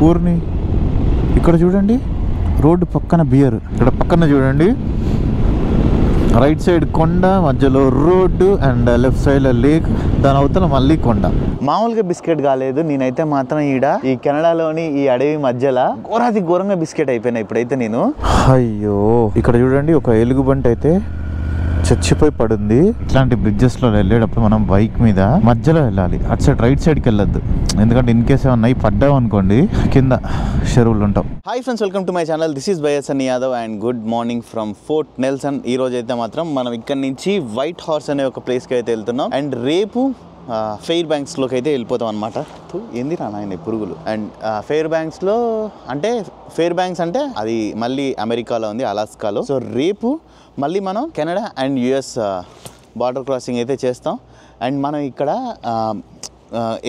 ఊరిని ఇక్కడ చూడండి, రోడ్డు పక్కన బియర్, ఇక్కడ పక్కన చూడండి రైట్ సైడ్ కొండ, మధ్యలో road and left side lake, దాని అవతల మళ్ళీ కొండ. మామూలుగా బిస్కెట్ కాలేదు, నేనైతే మాత్రం ఈ కెనడాలోని ఈ అడవి మధ్యలో ఘోరంగా బిస్కెట్ అయిపోయినా ఇప్పుడైతే నేను. అయ్యో, ఇక్కడ చూడండి ఒక ఎలుగుబంటి అయితే చచ్చిపోయి పడుంది. ఇట్లాంటి బ్రిడ్జెస్ లో వెళ్ళేటప్పుడు మనం బైక్ మీద మధ్యలో వెళ్ళాలి, అటు సైడ్ రైట్ సైడ్కి వెళ్ళొద్దు, ఎందుకంటే ఇన్ కేస్ ఏమన్నా పడ్డావు అనుకోండి కింద చెరువులు ఉంటాం. Hi friends, welcome to my channel. This is బయసన్ Yadav and good morning from fort Nelson. ఈ రోజు అయితే మాత్రం మనం ఇక్కడ నుంచి వైట్ హార్స్ అనే ఒక ప్లేస్కి అయితే వెళ్తున్నాం అండ్ రేపు ఫెయిర్ బ్యాంక్స్లోకి అయితే వెళ్ళిపోతాం అనమాట. ఏంది నాయన పురుగులు. అండ్ ఫెయిర్ బ్యాంక్స్లో అంటే ఫెయిర్ బ్యాంక్స్ అంటే అది మళ్ళీ అమెరికాలో ఉంది, అలాస్కాలో. సో రేపు మళ్ళీ మనం Canada and US border crossing అయితే చేస్తాం. అండ్ మనం ఇక్కడ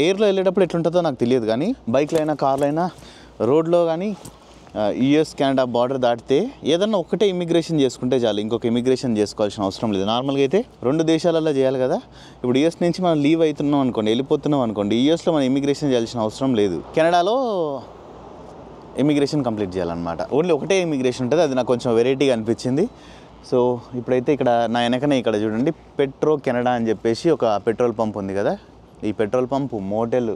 ఎయిర్లో వెళ్ళేటప్పుడు ఎట్లుంటుందో నాకు తెలియదు, కానీ బైక్లో అయినా కార్లో అయినా రోడ్లో కానీ యుఎస్ కెనడా బార్డర్ దాటితే ఏదన్నా ఒక్కటే ఇమిగ్రేషన్ చేసుకుంటే చాలు, ఇంకొక ఇమిగ్రేషన్ చేసుకోవాల్సిన అవసరం లేదు. నార్మల్గా అయితే 2 దేశాలలో చేయాలి కదా. ఇప్పుడు యుఎస్ నుంచి మనం లీవ్ అవుతున్నాం అనుకోండి, వెళ్ళిపోతున్నాం అనుకోండి, యుఎస్లో మనం ఇమిగ్రేషన్ చేయాల్సిన అవసరం లేదు. కెనడాలో ఇమిగ్రేషన్ కంప్లీట్ చేయాలన్నమాట. ఓన్లీ ఒకటే ఇమిగ్రేషన్ ఉంటుంది, అది నాకు కొంచెం వెరైటీగా అనిపించింది. సో ఇప్పుడైతే ఇక్కడ నా వెనకనే ఇక్కడ చూడండి పెట్రో కెనడా అని చెప్పేసి ఒక పెట్రోల్ పంప్ ఉంది కదా. ఈ పెట్రోల్ పంపు, మోటల్,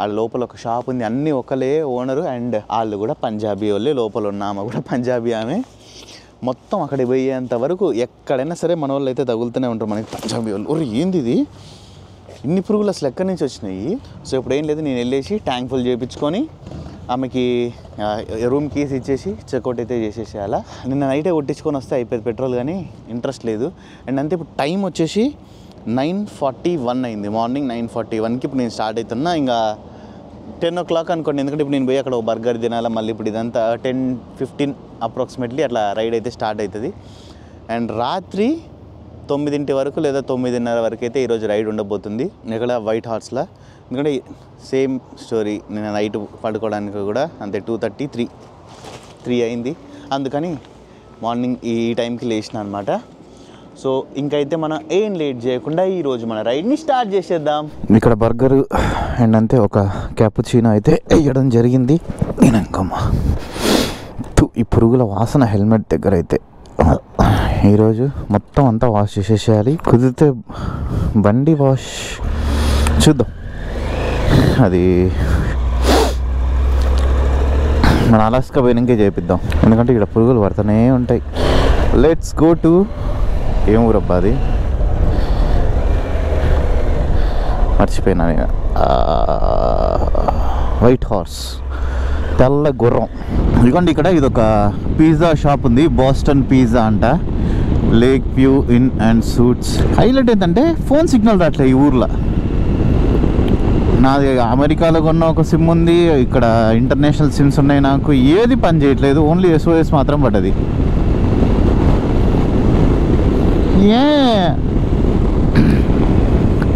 ఆ లోపల ఒక షాప్ ఉంది, అన్నీ ఒకలే ఓనరు అండ్ వాళ్ళు కూడా పంజాబీ వాళ్ళే. లోపల ఉన్న ఆమె కూడా పంజాబీ ఆమె. మొత్తం అక్కడికి పోయేంత వరకు ఎక్కడైనా సరే మన వాళ్ళు అయితే తగులుతూనే ఉంటారు మనకి పంజాబీ వాళ్ళు. ఒరే ఏంది ఇది, ఇన్ని పురుగులు అసలు ఎక్కడి నుంచి వచ్చినాయి? సో ఇప్పుడు ఏం లేదు, నేను వెళ్ళేసి ట్యాంక్ ఫుల్ చేయించుకొని ఆమెకి రూమ్ కీస్ ఇచ్చేసి చెక్అవుట్ అయితే చేసేసేయాలా. నిన్న నైటే కొట్టించుకొని వస్తే అయిపోయింది పెట్రోల్, కానీ ఇంట్రెస్ట్ లేదు. అండ్ అంతే ఇప్పుడు టైం వచ్చేసి 9:41 అయింది, మార్నింగ్ 9:41కి ఇప్పుడు నేను స్టార్ట్ అవుతున్నా. ఇంకా 10 o'clock అనుకోండి, ఎందుకంటే ఇప్పుడు నేను పోయి అక్కడ బర్గర్ తినాలా. మళ్ళీ ఇప్పుడు ఇదంతా 10:15 అప్రాక్సిమేట్లీ అట్లా రైడ్ అయితే స్టార్ట్ అవుతుంది. అండ్ రాత్రి 9 వరకు లేదా 9:30 వరకు అయితే ఈరోజు రైడ్ ఉండబోతుంది ఇక్కడ వైట్ హార్స్లో. ఎందుకంటే సేమ్ స్టోరీ, నేను నైట్ పడుకోవడానికి కూడా అంతే 2:30, 3 అయింది. అందుకని మార్నింగ్ ఈ టైంకి లేచిన అనమాట. సో ఇంకైతే మనం ఏం లేట్ చేయకుండా ఈరోజు మన రైడ్ని స్టార్ట్ చేసేద్దాం. ఇక్కడ బర్గర్ అండ్ అంతే ఒక క్యాపుచినో అయితే వేయడం జరిగింది. నేనమ్మా ఈ పురుగుల వాసన హెల్మెట్ దగ్గర అయితే ఈరోజు మొత్తం అంతా వాష్ చేసేసేయాలి. కుదిరితే బండి వాష్ చూద్దాం, అది మన అలాస్కా పోయినాకే చేపిద్దాం, ఎందుకంటే ఇక్కడ పురుగులు పడుతూనే ఉంటాయి. లెట్స్ గో టు ఏం ఊరబ్బా అది, మర్చిపోయినా నేను. వైట్ హార్స్, తెల్ల గుర్రం. ఇదిగోండి ఇక్కడ ఇదొక పిజ్జా షాప్ ఉంది, బోస్టన్ పిజ్జా అంట. Lake view in and suits. Highlight ఏంటంటే ఫోన్ సిగ్నల్ రావట్లే ఈ ఊర్లో. నాది అమెరికాలో కొన్న ఒక సిమ్ ఉంది, ఇక్కడ ఇంటర్నేషనల్ సిమ్స్ ఉన్నాయి, నాకు ఏది పని చేయట్లేదు, ఓన్లీ SOS మాత్రం పడ్డది. ఏ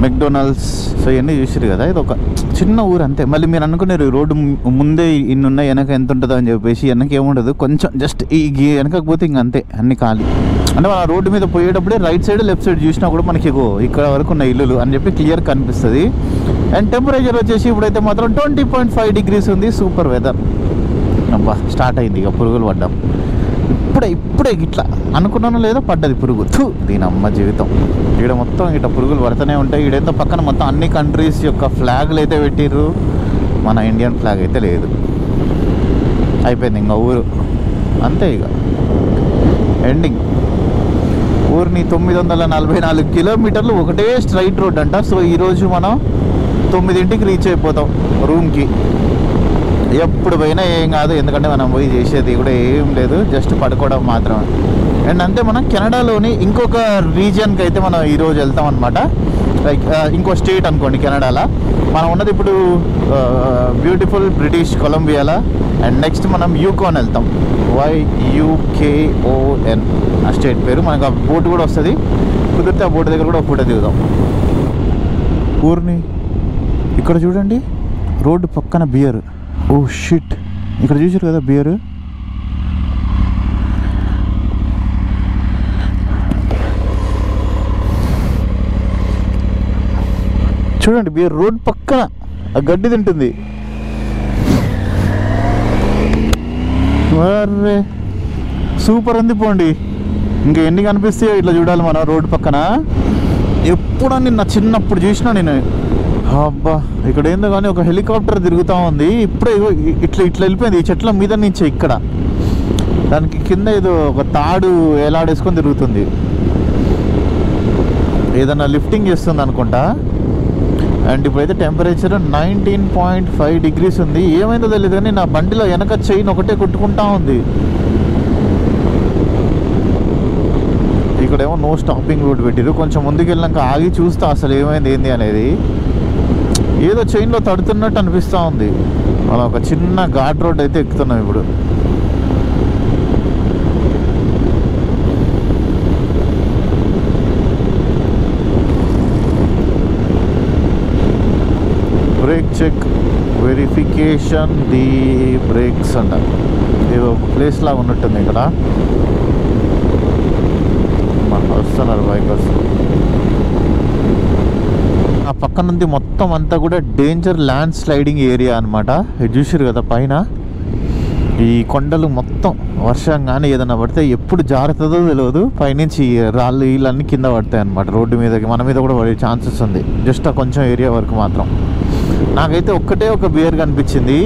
మెక్డొనాల్డ్స్, సో ఇవన్నీ చూసారు కదా. ఇది ఒక చిన్న ఊరు అంతే. మళ్ళీ మీరు అనుకున్నారు రోడ్డు ముందే ఇన్ని ఉన్నాయి, వెనక ఎంత ఉంటుందో అని చెప్పేసి. వెనక ఏముండదు, కొంచెం జస్ట్ ఈ వెనకపోతే ఇంక అంతే, అన్ని ఖాళీ. అంటే మన రోడ్డు మీద పోయేటప్పుడే రైట్ సైడ్ లెఫ్ట్ సైడ్ చూసినా కూడా మనకి ఇక్కడ వరకు ఉన్న ఇల్లులు అని చెప్పి క్లియర్ కనిపిస్తుంది. అండ్ టెంపరేచర్ వచ్చేసి ఇప్పుడైతే మాత్రం 20.5 degrees ఉంది. Super weather. అబ్బా స్టార్ట్ అయింది ఇక పురుగులు పడ్డాం. ఇప్పుడే ఇట్లా అనుకున్నాను లేదో పడ్డది పురుగు. దీని అమ్మ జీవితం. ఇక్కడ మొత్తం ఇట్లా పురుగులు పడుతూనే ఉంటాయి. ఈడేంతో పక్కన మొత్తం అన్ని కంట్రీస్ యొక్క ఫ్లాగ్లు అయితే పెట్టిర్రు, మన ఇండియన్ ఫ్లాగ్ అయితే లేదు. అయిపోయింది ఇంకా ఊరు అంతే, ఇక ఎండింగ్. ఊరిని 944 కిలోమీటర్లు ఒకటే స్ట్రైట్ రోడ్ అంట. సో ఈరోజు మనం 9ంటికి రీచ్ అయిపోతాం రూమ్కి. ఎప్పుడు పోయినా ఏం కాదు, ఎందుకంటే మనం పోయి చేసేది కూడా ఏం లేదు, జస్ట్ పడుకోవడం మాత్రమే. అండ్ అంతే మనం కెనడాలోని ఇంకొక రీజియన్కి అయితే మనం ఈరోజు వెళ్తాం అనమాట. లైక్ ఇంకో స్టేట్ అనుకోండి కెనడాలో. మనం ఉన్నది ఇప్పుడు బ్యూటిఫుల్ బ్రిటిష్ కొలంబియాలో. అండ్ నెక్స్ట్ మనం యూకాన్ వెళ్తాం, YUKON ఆ స్టేట్ పేరు. మనకు ఆ బోట్ కూడా వస్తుంది, కుదిరితే ఆ బోట్ దగ్గర కూడా ఒక ఫోటో దిగుదాం. ఊరిని ఇక్కడ చూడండి, రోడ్డు పక్కన బియర్. ఓ షిట్, ఇక్కడ చూసారు కదా బియర్. చూడండి బియర్ రోడ్ పక్కన ఆ గడ్డి తింటుంది. అరే సూపర్ ఉంది పోండి. ఇంకా ఎన్ని కనిపిస్తాయో ఇట్లా చూడాలి మనం రోడ్డు పక్కన. ఎప్పుడని నా చిన్నప్పుడు చూసినా నేను. అబ్బా ఇక్కడ ఏందో కానీ ఒక హెలికాప్టర్ తిరుగుతూ ఉంది. ఇప్పుడే ఇట్లా వెళ్ళిపోయింది ఈ చెట్ల మీద నుంచి. ఇక్కడ దానికి కింద ఏదో ఒక తాడు ఎలాడేసుకొని తిరుగుతుంది. ఏదన్నా లిఫ్టింగ్ చేస్తుంది అనుకుంటా. అండ్ ఇప్పుడైతే టెంపరేచర్ 19.5 degrees ఉంది. ఏమైందో తెలియదు కానీ నా బండిలో వెనక చైన్ ఒకటే కొట్టుకుంటా ఉంది. ఇక్కడేమో నో స్టాపింగ్ రోడ్ పెట్టిరు. కొంచెం ముందుకు వెళ్ళాక ఆగి చూస్తా అసలు ఏమైంది ఏంది అనేది. ఏదో చైన్లో తడుతున్నట్టు అనిపిస్తూ ఉంది. అలా ఒక చిన్న ఘాట్ రోడ్ అయితే ఎక్కుతున్నాం ఇప్పుడు. Brake check verification the brakes అంట. ఏదో ఒక ప్లేస్ లాగా ఉన్నట్టుంది ఇక్కడ. వస్తున్నారు బైకర్స్. ఆ పక్క నుండి మొత్తం అంతా కూడా డేంజర్ ల్యాండ్ స్లైడింగ్ ఏరియా అనమాట. ఇది చూసారు కదా పైన ఈ కొండలు మొత్తం. వర్షం కానీ ఏదైనా పడితే ఎప్పుడు జారుతుందో తెలియదు. పైనుంచి రాళ్ళు వీళ్ళన్నీ కింద పడతాయి అనమాట. రోడ్డు మీదకి మన మీద కూడా పడే ఛాన్సెస్ ఉంది. జస్ట్ ఆ కొంచెం ఏరియా వరకు మాత్రం. నాకైతే ఒక్కటే ఒక బియర్ కనిపించింది,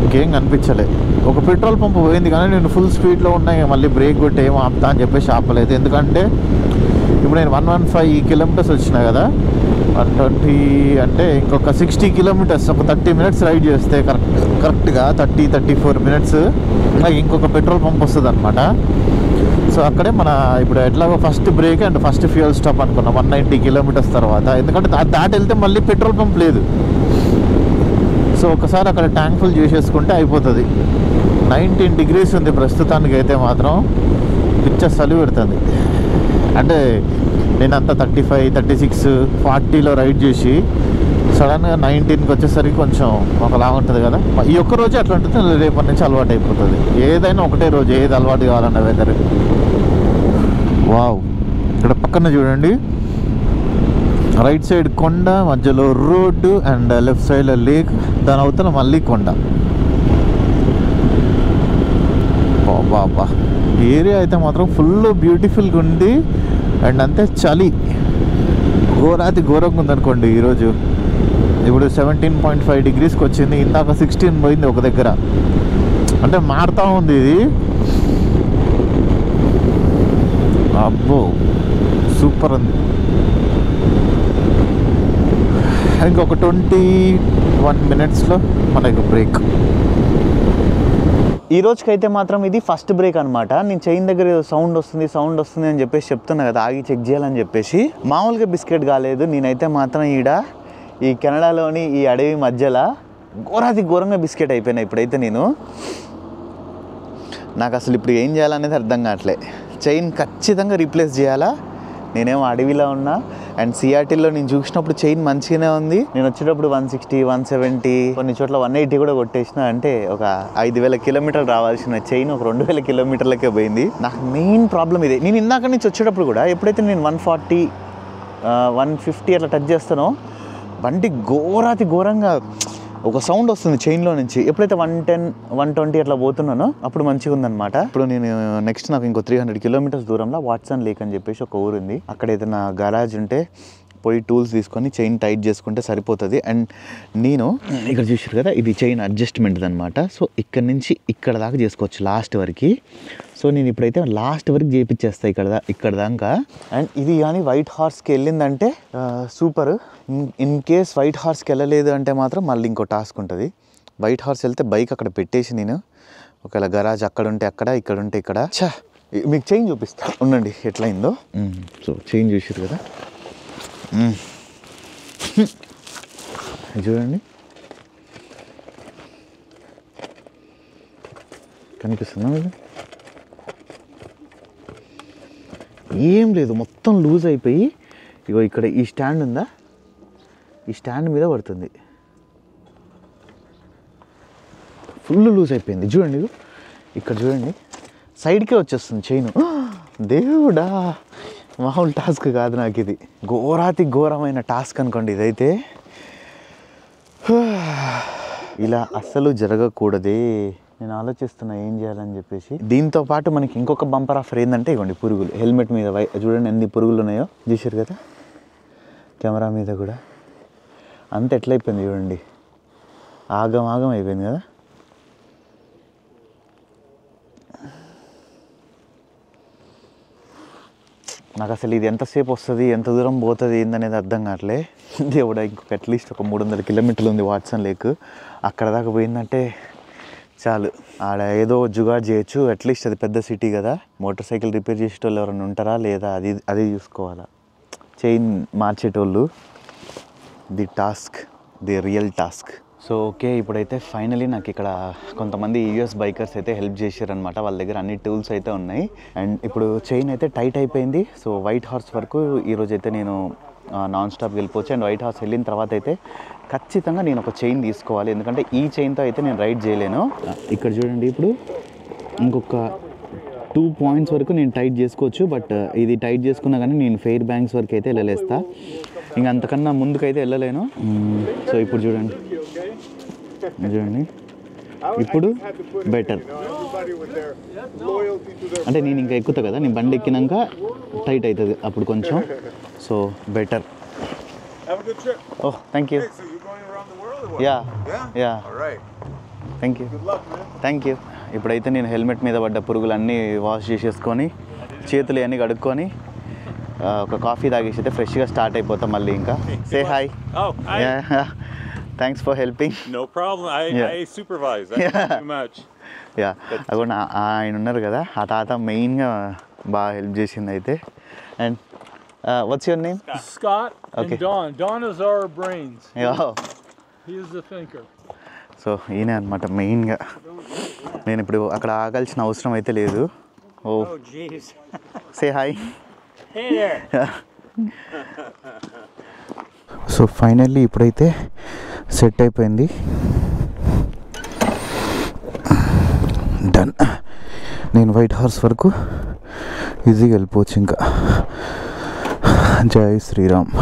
ఇంకేం కనిపించలే. ఒక పెట్రోల్ పంప్ పోయింది కానీ నేను ఫుల్ స్పీడ్లో ఉన్నాయి. మళ్ళీ బ్రేక్ కొట్టి ఏమో ఆపుతా అని చెప్పేసి ఆపలేదు. ఎందుకంటే ఇప్పుడు నేను 115 kilometers వచ్చినా కదా, 120 అంటే ఇంకొక 60 kilometers, ఒక 30 minutes రైడ్ చేస్తే కరెక్ట్గా 30-34 minutes ఇంకొక పెట్రోల్ పంప్ వస్తుంది అనమాట. సో అక్కడే మన ఇప్పుడు ఎట్లాగో first break and first fuel stop అనుకున్నాం 190 kilometers తర్వాత. ఎందుకంటే దాటి వెళ్తే మళ్ళీ పెట్రోల్ పంప్ లేదు. సో ఒకసారి అక్కడ ట్యాంక్ ఫుల్ చేసేసుకుంటే అయిపోతుంది. 19 degrees ఉంది ప్రస్తుతానికి అయితే మాత్రం. పిచ్చ చలి పెడుతుంది. అంటే నేను అంతా 35, 36, 40లో రైడ్ చేసి సడన్గా 19కి వచ్చేసరికి కొంచెం ఒకలా ఉంటుంది కదా. ఈ ఒక్క రోజే అట్లా ఉంటుంది, రేపటి నుంచి అలవాటు అయిపోతుంది. ఏదైనా ఒకటే రోజు ఏది అలవాటు కావాలన్న వెదర్. వావ్ ఇక్కడ పక్కన చూడండి, రైట్ సైడ్ కొండ, మధ్యలో రోడ్డు అండ్ లెఫ్ట్ సైడ్లో లేక్, దాని అవతల మళ్ళీ కొండ. బాబా ఏరియా అయితే మాత్రం ఫుల్ బ్యూటిఫుల్గా ఉంది. అండ్ అంతే చలి ఘోరాతి ఘోరంగా ఉందనుకోండి ఈరోజు. ఇప్పుడు 17.5 degreesకి వచ్చింది. ఇందాక 16 పోయింది ఒక దగ్గర. అంటే మారుతూ ఉంది ఇది. అబ్బో సూపర్ ఉంది. ఇంకొక 21 minutesలో మనకు బ్రేక్. ఈ రోజుకైతే మాత్రం ఇది ఫస్ట్ బ్రేక్ అనమాట. నేను చైన్ దగ్గర సౌండ్ వస్తుంది అని చెప్పేసి చెప్తున్నా కదా, ఆగి చెక్ చేయాలని చెప్పేసి. మామూలుగా బిస్కెట్ కాలేదు. నేనైతే మాత్రం ఈ కెనడాలోని ఈ అడవి మధ్యలో ఘోరాతి ఘోరంగా బిస్కెట్ అయిపోయినా ఇప్పుడైతే నాకు అసలు ఇప్పుడు ఏం చేయాలనేది అర్థం కావట్లే. చైన్ ఖచ్చితంగా రీప్లేస్ చేయాలా. నేనేమో అడవిలో ఉన్నా. అండ్ సిఆర్టీలో నేను చూసినప్పుడు చైన్ మంచిగానే ఉంది. నేను వచ్చేటప్పుడు 160, 170, కొన్ని చోట్ల 180 కూడా కొట్టేసిన. అంటే ఒక 5000 kilometers రావాల్సిన చైన్ ఒక 2000 kilometersలకే పోయింది. నాకు మెయిన్ ప్రాబ్లం ఇదే. నేను ఇందాక నుంచి వచ్చేటప్పుడు కూడా ఎప్పుడైతే నేను 140, 150 అట్లా టచ్ చేస్తానో బండి ఘోరాతి ఘోరంగా ఒక సౌండ్ వస్తుంది చైన్లో నుంచి. ఎప్పుడైతే 110, 120 అట్లా పోతున్నానో అప్పుడు మంచిగా ఉందన్నమాట. ఇప్పుడు నేను నెక్స్ట్ నాకు ఇంకో 300 kilometers దూరంలో వాట్సన్ లేక్ అని చెప్పేసి ఒక ఊరు ఉంది. అక్కడ ఏదైనా గరాజ్ ఉంటే పోయి టూల్స్ తీసుకొని చైన్ టైట్ చేసుకుంటే సరిపోతుంది. అండ్ నేను ఇక్కడ చూసారు కదా, ఇది చైన్ అడ్జస్ట్మెంట్ అనమాట. సో ఇక్కడ నుంచి ఇక్కడ దాకా చేసుకోవచ్చు లాస్ట్ వరకు. సో నేను ఇప్పుడైతే లాస్ట్ వరకు చేయించేస్తాను ఇక్కడ దాకా. అండ్ ఇది కానీ వైట్ హార్స్కి వెళ్ళిందంటే సూపర్. ఇన్ కేస్ వైట్ హార్స్కి వెళ్ళలేదు అంటే మాత్రం మళ్ళీ ఇంకో టాస్క్ ఉంటుంది. వైట్ హార్స్ వెళ్తే బైక్ అక్కడ పెట్టేసి నేను ఒకవేళ గరాజ్ అక్కడ ఉంటే అక్కడ, ఇక్కడ ఉంటే ఇక్కడ. మీకు చైన్ చూపిస్తా ఉండండి ఎట్లా అయిందో. సో చైన్ చూసారు కదా, చూడండి కనిపిస్తుందా మీకు? ఏం లేదు, మొత్తం లూజ్ అయిపోయి ఇగో ఇక్కడ ఈ స్టాండ్ ఉందా, ఈ స్టాండ్ మీద పడుతుంది. ఫుల్ లూజ్ అయిపోయింది. చూడండి ఇక్కడ చూడండి, సైడ్కే వచ్చేస్తుంది చైన్. దేవుడా, మామూలు టాస్క్ కాదు నాకు ఇది. ఘోరాతి ఘోరమైన టాస్క్ అనుకోండి ఇదైతే. ఇలా అస్సలు జరగకూడదే. నేను ఆలోచిస్తున్నా ఏం చేయాలని చెప్పేసి. దీంతో పాటు మనకి ఇంకొక బంపర్ ఆఫర్ ఏంటంటే ఇవ్వండి పురుగులు. హెల్మెట్ మీద చూడండి ఎన్ని పురుగులు ఉన్నాయో, చూసారు కదా, కెమెరా మీద కూడా అంత ఎట్లయిపోయింది చూడండి, ఆగం ఆగం అయిపోయింది కదా. నాకు అసలు ఇది ఎంతసేపు వస్తుంది, ఎంత దూరం పోతుంది ఏందనేది అర్థం కావట్లే. దేవుడా, ఇంకొక అట్లీస్ట్ ఒక 300 కిలోమీటర్లు ఉంది వాట్సన్ లేక్. అక్కడ దాకా పోయిందంటే చాలు, ఆడ ఏదో జుగాడ్ చేయొచ్చు. అట్లీస్ట్ అది పెద్ద సిటీ కదా, మోటార్ సైకిల్ రిపేర్ చేసేటోళ్ళు ఎవరైనా ఉంటారా లేదా అది చూసుకోవాలా. చైన్ మార్చేటోళ్ళు, the task, the real task. So okay, ఇప్పుడైతే ఫైనలీ నాకు ఇక్కడ కొంతమంది యూఎస్ బైకర్స్ అయితే హెల్ప్ చేశారనమాట. వాళ్ళ దగ్గర అన్ని టూల్స్ అయితే ఉన్నాయి. అండ్ ఇప్పుడు చైన్ అయితే టైట్ అయిపోయింది. సో వైట్ హార్స్ వరకు ఈరోజు అయితే నేను నాన్ స్టాప్ వెళ్ళిపోవచ్చు. అండ్ వైట్ హార్స్ వెళ్ళిన తర్వాత అయితే ఖచ్చితంగా నేను ఒక చైన్ తీసుకోవాలి, ఎందుకంటే ఈ చైన్తో అయితే నేను రైడ్ చేయలేను. ఇక్కడ చూడండి, ఇప్పుడు ఇంకొక 2 పాయింట్స్ వరకు నేను టైట్ చేసుకోవచ్చు. బట్ ఇది టైట్ చేసుకున్నా కానీ నేను ఫెయిర్ బ్యాంక్స్ వరకు అయితే వెళ్ళలేస్తా, ఇంకా అంతకన్నా ముందుకైతే వెళ్ళలేను. సో ఇప్పుడు చూడండి ఇప్పుడు బెటర్. అంటే నేను ఇంకా ఎక్కుతా కదా, నేను బండి ఎక్కినాక టైట్ అవుతుంది అప్పుడు కొంచెం. So better. Oh, thank you. Yeah thank you. ఇప్పుడైతే నేను హెల్మెట్ మీద పడ్డ పురుగులన్నీ వాష్ చేసేసుకొని చేతులు అన్నీ కడుక్కొని ఒక కాఫీ తాగేసి అయితే ఫ్రెష్గా స్టార్ట్ అయిపోతాం మళ్ళీ. ఇంకా say hi. Thanks for helping. No problem. I supervise. That's too much. Yeah, అగో ఆయన ఉన్నారు కదా, ఆ తాత మెయిన్గా బాగా హెల్ప్ చేసింది అయితే. And what's your name? Scott Okay. and Don. Don is our brains. Yeah. He is the thinker. So ఈయన అనమాట మెయిన్గా. నేను ఇప్పుడు అక్కడ ఆగాల్సిన అవసరం అయితే లేదు. ఓ jeez. Say hi. Hey there. So finally ఇప్పుడైతే సెట్ అయిపోయింది, డన్. నేను వైట్ హార్స్ వరకు ఈజీగా వెళ్ళిపోవచ్చు ఇంకా. జై శ్రీరామ్.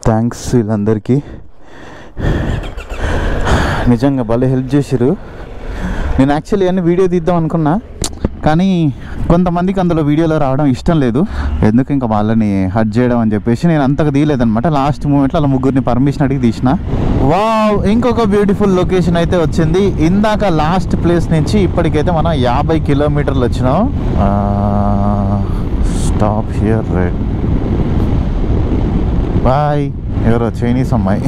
థ్యాంక్స్ వీళ్ళందరికీ, నిజంగా భలే హెల్ప్ చేశారు. నేను యాక్చువల్లీ అన్ని వీడియో తీద్దాం అనుకున్నా, కానీ కొంతమందికి అందులో వీడియోలో రావడం ఇష్టం లేదు, ఎందుకు ఇంకా వాళ్ళని హర్ట్ చేయడం అని చెప్పేసి నేను అంతగా తీయలేదనమాట. లాస్ట్ మూమెంట్లో అలా ముగ్గురిని పర్మిషన్ అడిగి తీసిన. వావ్, ఇంకొక బ్యూటిఫుల్ లొకేషన్ అయితే వచ్చింది. ఇందాక లాస్ట్ ప్లేస్ నుంచి ఇప్పటికైతే మనం 50 కిలోమీటర్లు వచ్చినాం. Stop here, red boy. ఎవరో చైనీస్ అమ్మాయి.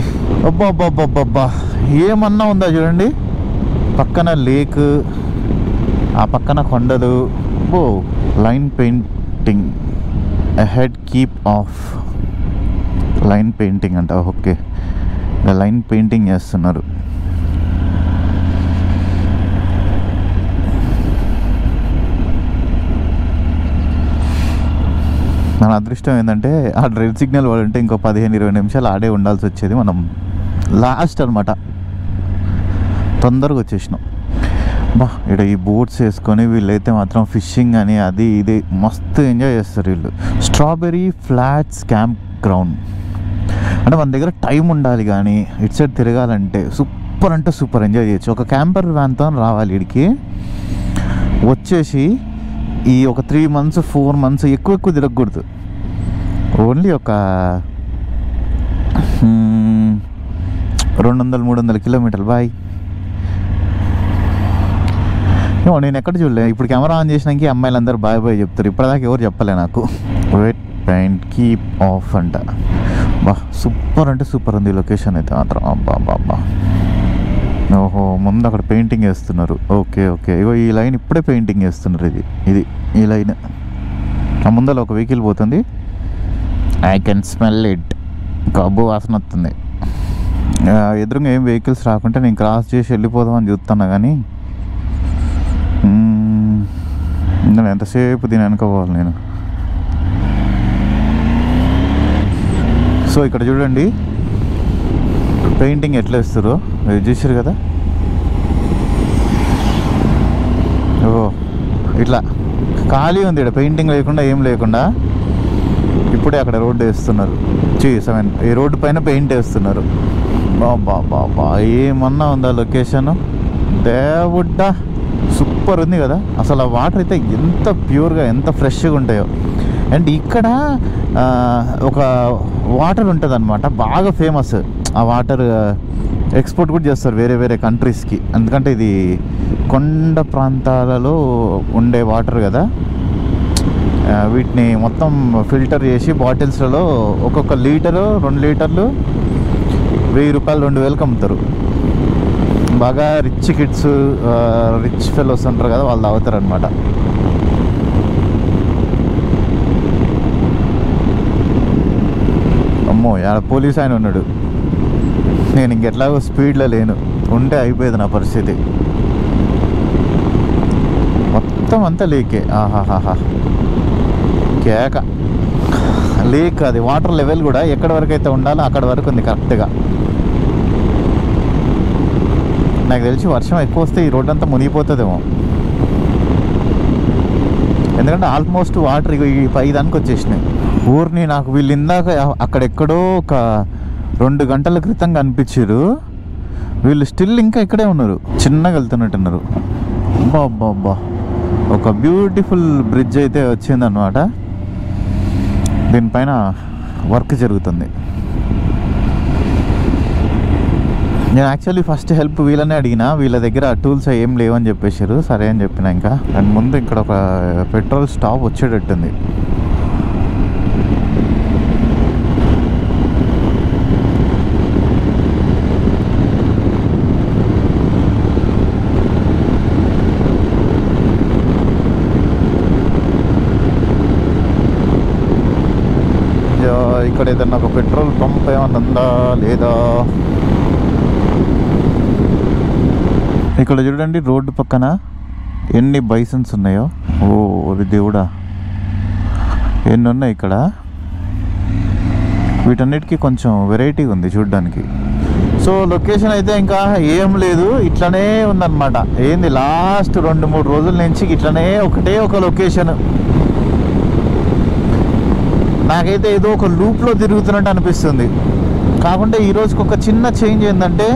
అబ్బా అబ్బా అబ్బా అబ్బా, ఏమన్నా ఉందా చూడండి, పక్కన లేక్, ఆ పక్కన కొండలు. ఓ, line painting, ahead keep off line painting అంట. ఓకే, లైన్ పెయింటింగ్ చేస్తున్నారు. మన అదృష్టం ఏంటంటే ఆ రెడ్ సిగ్నల్ పడుంటే ఇంకో 15-20 నిమిషాలు ఆడే ఉండాల్సి వచ్చేది. మనం లాస్ట్ అనమాట, తొందరగా వచ్చేసినాం. బా, ఇక్కడ ఈ బోట్స్ వేసుకొని వీళ్ళైతే మాత్రం ఫిషింగ్ అని అది ఇది మస్తు ఎంజాయ్ చేస్తారు వీళ్ళు. స్ట్రాబెర్రీ ఫ్లాట్స్ క్యాంప్ గ్రౌండ్ అంటే మన దగ్గర టైం ఉండాలి, కానీ ఇటు సైడ్ తిరగాలంటే సూపర్ అంటే సూపర్ ఎంజాయ్ చేయొచ్చు. ఒక క్యాంపర్ వ్యాన్తో రావాలి ఇక్కడికి వచ్చేసి. ఈ ఒక 3 months 4 months ఎక్కువ తిరగకూడదు, ఓన్లీ ఒక 200-300 కిలోమీటర్లు. బాయ్. నేను ఎక్కడ చూడలే, ఇప్పుడు కెమెరా ఆన్ చేసినాక అమ్మాయిలందరూ బాయ్ బాయ్ చెప్తారు. ఇప్పటిదాకా ఎవరు చెప్పలే నాకు. వెయిట్ అండ్ కీప్ ఆఫ్ అంట. బా, సూపర్ అంటే సూపర్ ఉంది లొకేషన్ అయితే మాత్రం. అబ్బా అబ్బా. ఓహో, ముందు అక్కడ పెయింటింగ్ వేస్తున్నారు. ఓకే ఓకే, ఇగో ఈ లైన్ ఇప్పుడే పెయింటింగ్ వేస్తున్నారు. ఇది ఈ లైన్. ఆ ముందర ఒక వెహికల్ పోతుంది. I can smell it. గబ్బు వాసన వస్తుంది. ఎదురుగా ఏం వెహికల్స్ రాకుంటే నేను క్రాస్ చేసి వెళ్ళిపోదామని చూస్తున్నా, కానీ నేను ఎంతసేపు దీని వెనకపోవాలి నేను. సో ఇక్కడ చూడండి పెయింటింగ్ ఎట్లా వేస్తారో, ఇది చూసారు కదా. ఓ, ఇట్లా ఖాళీ ఉంది ఇక్కడ, పెయింటింగ్ లేకుండా ఏం లేకుండా. ఇప్పుడే అక్కడ రోడ్డు వేస్తున్నారు. 7 ఈ రోడ్డు పైన పెయింట్ వేస్తున్నారు. బాబా బాబా ఏమన్నా ఉందా లొకేషన్, దేవుడ్డా సూపర్ ఉంది కదా. అసలు ఆ వాటర్ అయితే ఎంత ప్యూర్గా ఎంత ఫ్రెష్గా ఉంటాయో. అండ్ ఇక్కడ ఒక వాటర్ ఉంటుంది అనమాట, బాగా ఫేమస్. ఆ వాటర్ ఎక్స్పోర్ట్ కూడా చేస్తారు వేరే వేరే కంట్రీస్కి, ఎందుకంటే ఇది కొండ ప్రాంతాలలో ఉండే వాటర్ కదా. వీటిని మొత్తం ఫిల్టర్ చేసి బాటిల్స్లలో ఒక్కొక్క లీటరు 2 లీటర్లు 1000 రూపాయలు 2000కి అమ్ముతారు. బాగా రిచ్ కిడ్స్, రిచ్ ఫెలోస్ అంటారు కదా, వాళ్ళు తాగుతారు అనమాట. అమ్మో, ఆడ పోలీస్ ఆయన ఉన్నాడు. నేను ఇంకెట్లాగో స్పీడ్లో లేను, ఉంటే అయిపోయేది నా పరిస్థితి. మొత్తం అంతా లేకే. ఆహాహాహా, కేక లేక్. అది వాటర్ లెవెల్ కూడా ఎక్కడి వరకు అయితే ఉండాలో అక్కడ వరకు ఉంది కరెక్ట్గా. నాకు తెలిసి వర్షం ఎక్కువ వస్తే ఈ రోడ్ అంతా మునిగిపోతుందేమో, ఎందుకంటే ఆల్మోస్ట్ వాటర్ ఈ పైదానికి వచ్చేసినాయి. ఊరిని నాకు వీళ్ళు ఇందాక అక్కడెక్కడో ఒక 2 గంటల క్రితం కనిపించారు, వీళ్ళు స్టిల్ ఇంకా ఇక్కడే ఉన్నారు, చిన్నగా వెళ్తున్నట్టున్నారు. అబ్బా, ఒక బ్యూటిఫుల్ బ్రిడ్జ్ అయితే వచ్చిందనమాట. దీనిపైన వర్క్ జరుగుతుంది. నేను యాక్చువల్లీ ఫస్ట్ హెల్ప్ వీళ్ళనే అడిగినా, వీళ్ళ దగ్గర టూల్స్ ఏం లేవని చెప్పేశారు. సరే అని చెప్పిన. ఇంకా అండ్ ముందు ఇక్కడ ఒక పెట్రోల్ స్టాప్ వచ్చేటట్టుంది. ఇక్కడ ఏదన్నా ఒక పెట్రోల్ పంప్ ఏమన్నా ఉందా లేదా? ఇక్కడ చూడండి రోడ్డు పక్కన ఎన్ని బైసన్స్ ఉన్నాయో. ఓ దేవుడా, ఎన్ని ఉన్నాయి ఇక్కడ. వీటన్నిటికీ కొంచెం వెరైటీ ఉంది చూడడానికి. సో లొకేషన్ అయితే ఇంకా ఏం లేదు, ఇట్లనే ఉందన్నమాట. ఏంది లాస్ట్ 2-3 రోజుల నుంచి ఇట్లనే ఒకటే ఒక లొకేషన్. నాకైతే ఏదో ఒక లూప్లో తిరుగుతున్నట్టు అనిపిస్తుంది. కాకుంటే ఈరోజుకి ఒక చిన్న చేంజ్ ఏంటంటే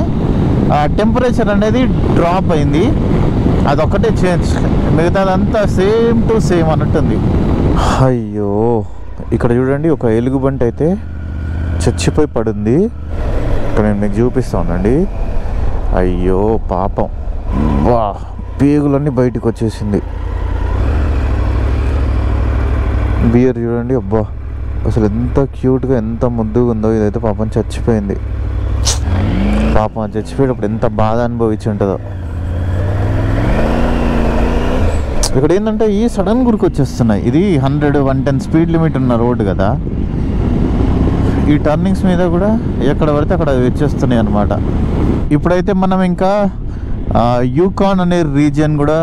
టెంపరేచర్ అనేది డ్రాప్ అయింది, అదొక్కటే చేంజ్. మిగతాదంతా సేమ్ టు సేమ్ అన్నట్టుంది. అయ్యో, ఇక్కడ చూడండి ఒక ఎలుగుబంటి అయితే చచ్చిపోయి పడింది. ఇక్కడ నేను మీకు చూపిస్తా ఉండండి. అయ్యో పాపం, వా పేగులన్నీ బయటకు వచ్చేసింది. బియర్ చూడండి, అబ్బా అసలు ఎంత క్యూట్గా ఎంత ముద్దుగా ఉందో. ఇదైతే పాపం చచ్చిపోయింది. పాపం చచ్చిపోయేటప్పుడు ఎంత బాధ అనుభవించి ఉంటుందో. ఇక్కడ ఏంటంటే ఈ సడన్ గురికి వచ్చేస్తున్నాయి. ఇది 100-110 స్పీడ్ లిమిట్ ఉన్న రోడ్డు కదా, ఈ టర్నింగ్స్ మీద కూడా ఎక్కడ పడితే అక్కడ వచ్చేస్తున్నాయి అన్నమాట. ఇప్పుడైతే మనం ఇంకా యూకాన్ అనే రీజియన్ కూడా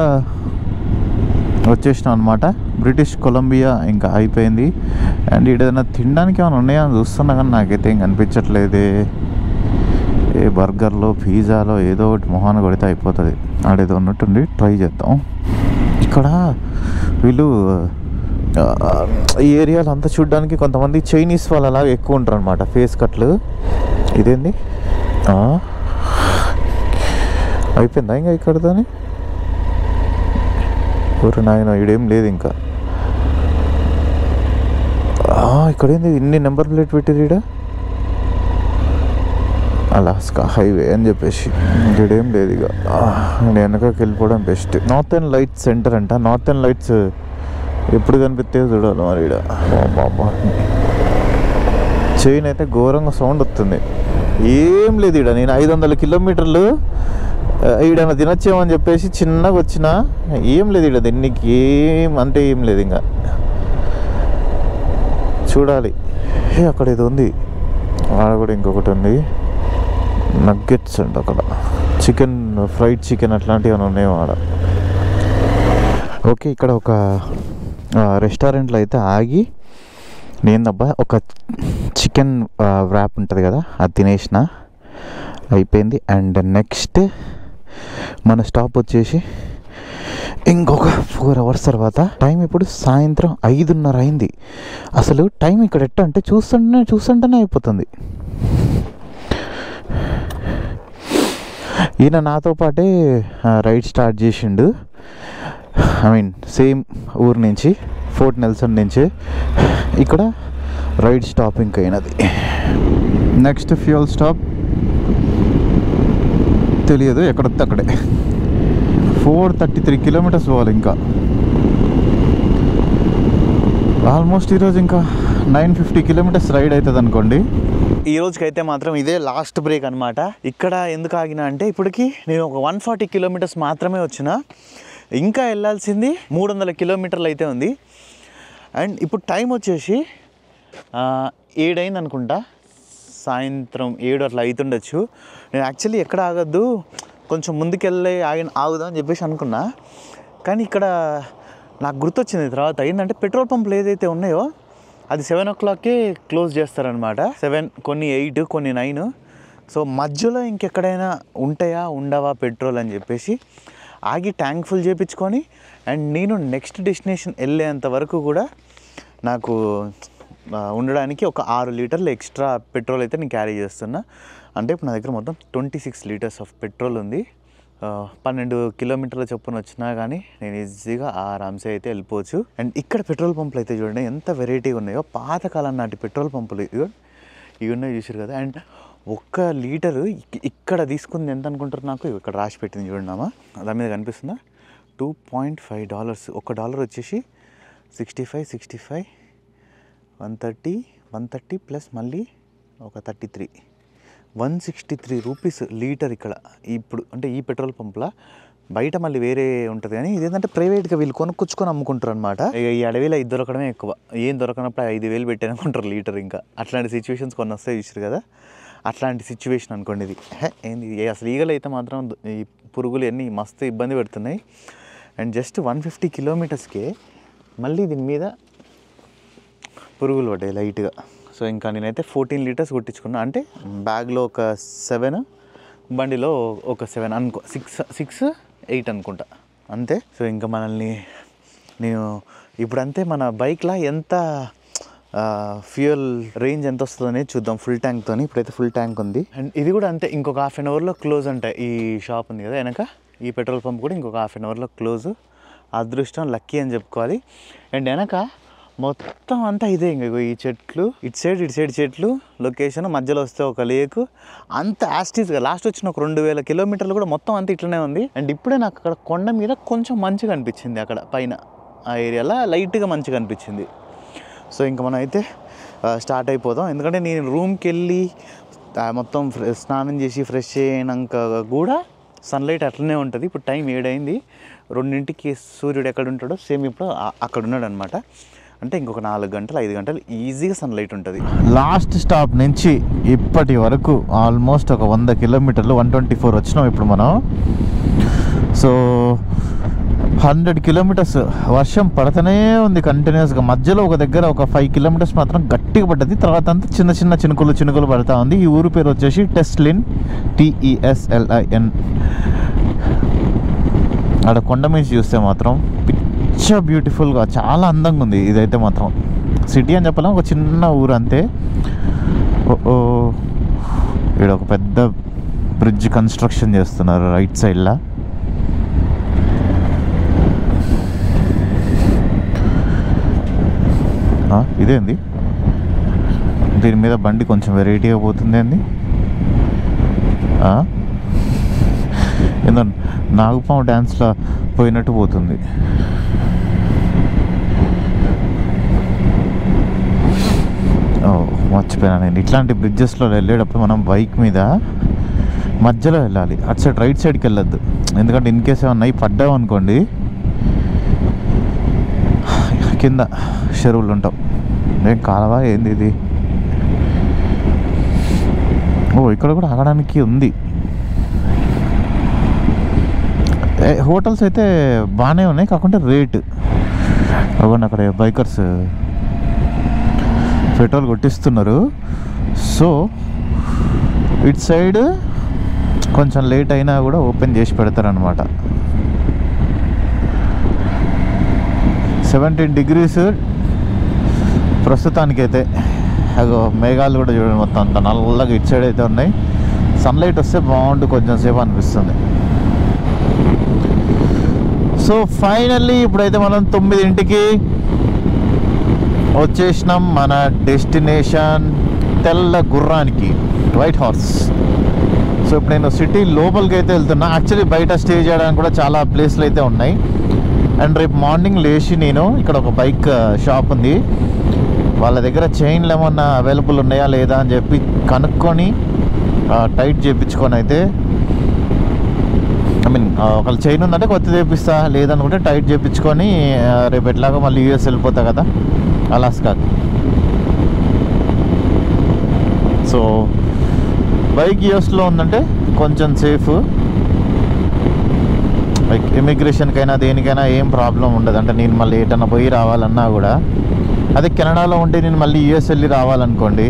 వచ్చేసినాం అనమాట. బ్రిటిష్ కొలంబియా ఇంకా అయిపోయింది. అండ్ ఏదైనా తినడానికి ఏమైనా ఉన్నాయా అని చూస్తున్నా, కానీ నాకైతే ఏం కనిపించట్లేదే. ఏ బర్గర్లో పిజ్జాలో ఏదో ఒకటి మొహాన్ని కొడితే అయిపోతుంది. ఆడేదో ఉన్నట్టుండి ట్రై చేద్దాం. ఇక్కడ వీళ్ళు ఈ ఏరియాలో అంతా చూడడానికి కొంతమంది చైనీస్ వాళ్ళు అలాగే ఎక్కువ ఉంటారు అనమాట, ఫేస్ కట్లు. ఇదేంది అయిపోయిందా ఇంకా ఇక్కడతోని? ఊరు నాయన, ఇడేం లేదు ఇంకా. ఇక్కడ ఏంది ఇన్ని నెంబర్ ప్లేట్ పెట్టిరు ఈడ, అలాస్కా హైవే అని చెప్పేసి. ఇక్కడేం లేదు ఇక, నేను వెనకకి వెళ్ళిపోవడం బెస్ట్. నార్థన్ లైట్స్ సెంటర్ అంట. నార్థన్ లైట్స్ ఎప్పుడు కనిపిస్తే చూడాలి మరి ఈడ. బాబా, చైన్ అయితే ఘోరంగా సౌండ్ వస్తుంది. ఏం లేదు ఈడ. నేను 500 కిలోమీటర్లు ఈడన తినొచ్చామని చెప్పేసి చిన్నగా వచ్చిన, ఏం లేదు ఈడ దీనికి ఏం అంటే ఏం లేదు ఇంకా. చూడాలి. అక్కడ ఏదో ఉంది, ఆడ కూడా ఇంకొకటి ఉంది, నగ్గెట్స్ అంట. అక్కడ చికెన్, ఫ్రైడ్ చికెన్ అట్లాంటివి ఏమైనా ఉన్నాయో ఆడ. ఓకే, ఇక్కడ ఒక రెస్టారెంట్లో అయితే ఆగి నేనబ్బా ఒక చికెన్ వ్రాప్ ఉంటుంది కదా, అది తినేసిన, అయిపోయింది. అండ్ నెక్స్ట్ మన స్టాప్ వచ్చేసి ఇంకొక 4 అవర్స్ తర్వాత. టైం ఇప్పుడు సాయంత్రం 5:30 అయింది. అసలు టైం ఇక్కడ ఎట్ట అంటే చూస్తుంటేనే అయిపోతుంది. ఈయన నాతో పాటే రైడ్ స్టార్ట్ చేసిండు. ఐ మీన్ సేమ్ ఊరు నుంచి, ఫోర్ట్ నెల్సన్ నుంచి. ఇక్కడ రైడ్ స్టాపింగ్ అయినది. నెక్స్ట్ ఫ్యూయల్ స్టాప్ తెలియదు, ఎక్కడొస్తే అక్కడే. 433 కిలోమీటర్స్ పోవాలి ఇంకా. ఆల్మోస్ట్ ఈరోజు ఇంకా 950 కిలోమీటర్స్ రైడ్ అవుతుంది అనుకోండి. ఈ రోజుకైతే మాత్రం ఇదే లాస్ట్ బ్రేక్ అనమాట. ఇక్కడ ఎందుకు ఆగినా అంటే ఇప్పటికి నేను ఒక 140 కిలోమీటర్స్ మాత్రమే వచ్చిన, ఇంకా వెళ్ళాల్సింది 300 కిలోమీటర్లు అయితే ఉంది. అండ్ ఇప్పుడు టైం వచ్చేసి 7 అయింది అనుకుంటా, సాయంత్రం 7 అట్లా అవుతుండొచ్చు. నేను యాక్చువల్లీ ఎక్కడ ఆగద్దు, కొంచెం ముందుకెళ్ళి ఆగుదాం అని చెప్పేసి అనుకున్నా. కానీ ఇక్కడ నాకు గుర్తొచ్చింది తర్వాత, ఏంటంటే పెట్రోల్ పంపులు ఏదైతే ఉన్నాయో అది 7 o'clockకే క్లోజ్ చేస్తారనమాట. 7, కొన్ని 8, కొన్ని 9. సో మధ్యలో ఇంకెక్కడైనా ఉంటాయా ఉండవా పెట్రోల్ అని చెప్పేసి ఆగి ట్యాంక్ ఫుల్ చేయించుకొని, అండ్ నేను నెక్స్ట్ డెస్టినేషన్ వెళ్ళేంత వరకు కూడా నాకు ఉండడానికి ఒక 6 లీటర్లు ఎక్స్ట్రా పెట్రోల్ అయితే నేను క్యారీ చేస్తున్నా. అంటే ఇప్పుడు నా దగ్గర మొత్తం 26 లీటర్స్ ఆఫ్ పెట్రోల్ ఉంది. 12 కిలోమీటర్ల చొప్పున వచ్చినా కానీ నేను ఈజీగా ఆరామ్సే అయితే వెళ్ళిపోవచ్చు. అండ్ ఇక్కడ పెట్రోల్ పంపులు అయితే చూడండి ఎంత వెరైటీగా ఉన్నాయో, పాతకాలం నాటి పెట్రోల్ పంపులు ఇవి ఉన్నాయి, చూసారు కదా. అండ్ 1 లీటరు ఇక్కడ తీసుకుంది ఎంత అనుకుంటారు? నాకు ఇక్కడ రాసి పెట్టింది చూడండి, దాని మీద కనిపిస్తుందా, $2.5. $1 వచ్చేసి 65 130 ప్లస్ మళ్ళీ ఒక 33, 163 రూపీస్ లీటర్ ఇక్కడ. ఇప్పుడు అంటే ఈ పెట్రోల్ పంపులా, బయట మళ్ళీ వేరే ఉంటుంది కానీ ఇదేంటంటే ప్రైవేట్గా వీళ్ళు కొనుక్కొచ్చుకొని అమ్ముకుంటారు అనమాట. ఈ అడవిలో ఇది దొరకడమే ఎక్కువ, ఏం దొరకనప్పుడు 5,000 పెట్టానుకుంటారు లీటర్. ఇంకా అట్లాంటి సిచ్యువేషన్స్ కొన్ని వస్తాయి, చూసారు కదా. అట్లాంటి సిచ్యువేషన్ అనుకోండి ఇది. ఏంది అసలు ఈగలు అయితే మాత్రం ఈ పురుగులు అన్నీ మస్తు ఇబ్బంది పెడుతున్నాయి. అండ్ జస్ట్ 150 కిలోమీటర్స్కే మళ్ళీ దీని మీద పురుగులు పడ్డాయి లైట్గా. సో ఇంకా నేనైతే 14 లీటర్స్ కొట్టించుకున్నా. అంటే బ్యాగ్లో ఒక 7, బండిలో ఒక 7 అనుకో, 6, 8 అనుకుంటా అంతే. సో ఇంకా మనల్ని నేను ఇప్పుడంతే మన బైక్లో ఎంత ఫ్యూయల్ రేంజ్ ఎంత వస్తుందో అనేది చూద్దాం ఫుల్ ట్యాంక్తో. ఇప్పుడైతే ఫుల్ ట్యాంక్ ఉంది. అండ్ ఇది కూడా అంతే, ఇంకొక 1/2 an hourలో క్లోజ్ అంటాయి. ఈ షాప్ ఉంది కదా వెనక, ఈ పెట్రోల్ పంప్ కూడా ఇంకొక 1/2 an hourలో క్లోజ్. అదృష్టం, లక్కీ అని చెప్పుకోవాలి. అండ్ వెనక మొత్తం అంతా ఇదే, ఇంకో ఈ చెట్లు, ఇటు సైడ్ చెట్లు, లొకేషన్ మధ్యలో వస్తే ఒక లేక్, అంత యాస్టీస్గా లాస్ట్ వచ్చిన ఒక 2000 కిలోమీటర్లు కూడా మొత్తం అంతా ఇట్లనే ఉంది. అండ్ ఇప్పుడే నాకు అక్కడ కొండ మీద కొంచెం మంచిగా అనిపించింది, అక్కడ పైన ఆ ఏరియాలో లైట్గా మంచిగా అనిపించింది. సో ఇంకా మనం అయితే స్టార్ట్ అయిపోదాం. ఎందుకంటే నేను రూమ్కి వెళ్ళి మొత్తం స్నానం చేసి ఫ్రెష్ అయినాక కూడా సన్లైట్ అట్లనే ఉంటుంది. ఇప్పుడు టైం 7 అయింది, 2ంటికి సూర్యుడు ఎక్కడ ఉంటాడో సేమ్ ఇప్పుడు అక్కడ ఉన్నాడు అనమాట. అంటే ఇంకొక 4 గంటలు 5 గంటలు ఈజీగా సన్లైట్ ఉంటుంది. లాస్ట్ స్టాప్ నుంచి ఇప్పటి వరకు ఆల్మోస్ట్ ఒక 100 కిలోమీటర్లు, 124 వచ్చినాం ఇప్పుడు మనం. సో 100 కిలోమీటర్స్ వర్షం పడుతూనే ఉంది కంటిన్యూస్గా. మధ్యలో ఒక దగ్గర ఒక 5 కిలోమీటర్స్ మాత్రం గట్టిగా పడ్డది, తర్వాత అంతా చిన్న చినుకులు పడుతూ ఉంది. ఈ ఊరు పేరు వచ్చేసి టెస్లిన్, TESLIN. అక్కడ కొండ మీద చూస్తే మాత్రం పిచ్చ బ్యూటిఫుల్గా చాలా అందంగా ఉంది. ఇదైతే మాత్రం సిటీ అని చెప్పలేం, ఒక చిన్న ఊరు అంతే. ఇక్కడ ఒక పెద్ద బ్రిడ్జ్ కన్స్ట్రక్షన్ చేస్తున్నారు రైట్ సైడ్లో. ఇదేంది, దీని మీద బండి కొంచెం వెరైటీగా పోతుంది ఏంది, ఏందో నాగుపాము డ్యాన్స్లో పోయినట్టు పోతుంది. మర్చిపోయాను నేను, ఇట్లాంటి బ్రిడ్జెస్లో వెళ్ళేటప్పుడు మనం బైక్ మీద మధ్యలో వెళ్ళాలి, అటు సైడ్ రైట్ సైడ్కి వెళ్ళొద్దు. ఎందుకంటే ఇన్ కేస్ ఏమన్నా పడ్డావు అనుకోండి కింద చెరువులు ఉంటావు. ఏం కాలవా ఏంది ఇది? ఇక్కడ కూడా ఆగడానికి ఉంది. హోటల్స్ అయితే బాగానే ఉన్నాయి, కాకుంటే రేటు. అవ్వండి అక్కడ బైకర్స్ పెట్రోల్ కొట్టిస్తున్నారు. సో ఇటు సైడ్ కొంచెం లేట్ అయినా కూడా ఓపెన్ చేసి పెడతారనమాట. 17 degrees ప్రస్తుతానికైతే. అగో మేఘాలు కూడా చూడండి మొత్తం అంత నల్లగా ఇటు సైడ్ అయితే ఉన్నాయి. సన్లైట్ వస్తే బాగుండు కొంచెం సేపు అనిపిస్తుంది. సో ఫైనల్లీ ఇప్పుడైతే మనం 9ంటికి వచ్చేసినాం మన డెస్టినేషన్ తెల్ల గుర్రానికి, వైట్ హార్స్. సో ఇప్పుడు నేను సిటీ లోపలికి అయితే వెళ్తున్నా. యాక్చువల్లీ బయట స్టే చేయడానికి కూడా చాలా ప్లేస్లు అయితే ఉన్నాయి. అండ్ రేపు మార్నింగ్ లేచి నేను ఇక్కడ ఒక బైక్ షాప్ ఉంది, వాళ్ళ దగ్గర చైన్లు ఏమన్నా అవైలబుల్ ఉన్నాయా లేదా అని చెప్పి కనుక్కొని టైట్ చేయించుకొని అయితే, ఐ మీన్ ఒకళ్ళ చైన్ ఉందంటే కొత్త చేపిస్తా, లేదనుకుంటే టైట్ చేయించుకొని రేపు ఎట్లాగో మళ్ళీ యూఎస్ వెళ్ళిపోతా కదా అలాస్కాకి. సో బైక్ యూఎస్లో ఉందంటే కొంచెం సేఫ్, లైక్ ఇమిగ్రేషన్కైనా దేనికైనా ఏం ప్రాబ్లం ఉండదు. అంటే నేను మళ్ళీ ఎటన్నా పోయి రావాలన్నా కూడా, అదే కెనడాలో ఉంటే నేను మళ్ళీ యూఎస్ వెళ్ళి రావాలనుకోండి,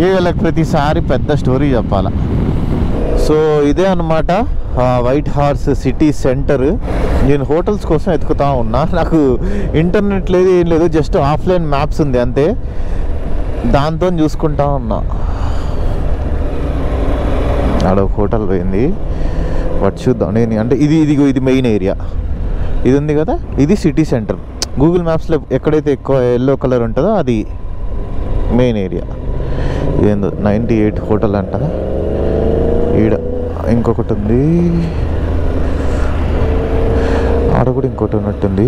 వీళ్ళకి ప్రతిసారి పెద్ద స్టోరీ చెప్పాల. సో ఇదే అన్నమాట వైట్ హార్స్ సిటీ సెంటర్. నేను హోటల్స్ కోసం వెతుకుతా ఉన్నా, నాకు ఇంటర్నెట్ లేదు ఏం లేదు, జస్ట్ ఆఫ్లైన్ మ్యాప్స్ ఉంది అంతే, దాంతో చూసుకుంటా ఉన్నా. ఆడ హోటల్ పోయింది, వాటి చూద్దాం. నేను అంటే ఇది మెయిన్ ఏరియా, ఇది ఉంది కదా, ఇది సిటీ సెంటర్. గూగుల్ మ్యాప్స్లో ఎక్కడైతే ఎక్కువ ఎల్లో కలర్ ఉంటుందో అది మెయిన్ ఏరియా. ఇదేందో 98 హోటల్ అంట. ఈడ ఇంకొకటి ఉంది, ఆడ కూడా ఇంకోటి ఉన్నట్టుంది.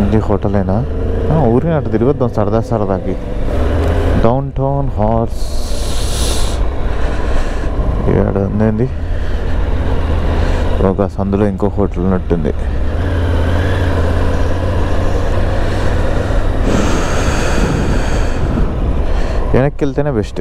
ఇది హోటలేనా? ఊరిని అటు తిరగొద్దాం సరదాకి. డౌన్ టౌన్ హార్స్ ఇక్కడ ఉందండి ఒక సందులో ఇంకో హోటల్ ఉన్నట్టుంది. వెనక్కి వెళ్తేనే బెస్ట్.